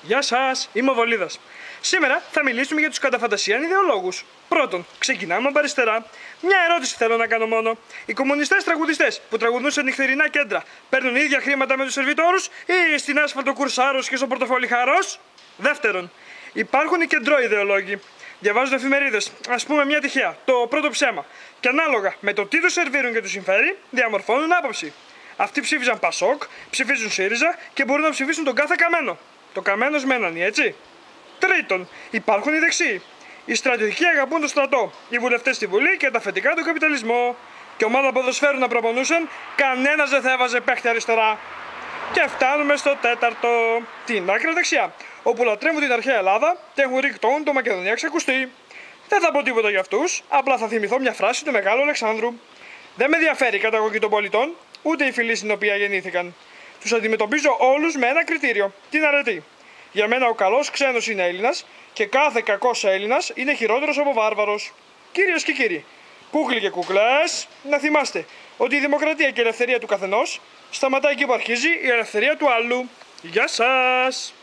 Γεια σας, είμαι ο Βολίδας. Σήμερα θα μιλήσουμε για τους κατά φαντασίαν ιδεολόγους. Πρώτον, ξεκινάμε από αριστερά. Μια ερώτηση θέλω να κάνω μόνο. Οι κομμουνιστές τραγουδιστές που τραγουδούν σε νυχτερινά κέντρα παίρνουν ίδια χρήματα με τους σερβιτόρους ή στην άσφαλτο κουρσάρος και στο πορτοφόλι χαρός? Δεύτερον, υπάρχουν οι κεντροειδεολόγοι. Διαβάζουν εφημερίδες, ας πούμε μια τυχαία, το πρώτο ψέμα. Και ανάλογα με το τι τους σερβίρουν και τους συμφέρει, διαμορφώνουν άποψη. Αυτοί ψήφιζαν Πασόκ, ψηφίζουν ΣΥΡΙΖΑ και μπορούν να ψηφίσουν τον κάθε καμένο. Το καμένος μένανε, έτσι. Τρίτον, υπάρχουν οι δεξιοί. Οι στρατιωτικοί αγαπούν τον στρατό, οι βουλευτές στη Βουλή και τα αφεντικά τον καπιταλισμό. Και ομάδα ποδοσφαίρου να προπονούσαν, κανένας δεν θα έβαζε παίχτη αριστερά. Και φτάνουμε στο τέταρτο, την άκρα δεξιά, όπου λατρεύουν την αρχαία Ελλάδα και έχουν ρηκτών το Μακεδονία ξακουστεί. Δεν θα πω τίποτα για αυτούς, απλά θα θυμηθώ μια φράση του Μεγάλου Αλεξάνδρου. Δεν με ενδιαφέρει η καταγωγή των πολιτών, ούτε η φυλή στην οποία γεννήθηκαν. Τους αντιμετωπίζω όλους με ένα κριτήριο, την αρετή. Για μένα ο καλός ξένος είναι Έλληνας και κάθε κακός Έλληνας είναι χειρότερος από βάρβαρος. Κυρίες και κύριοι, κούκλοι και κουκλές, να θυμάστε ότι η δημοκρατία και η ελευθερία του καθενός σταματάει εκεί που αρχίζει η ελευθερία του άλλου. Γεια σας!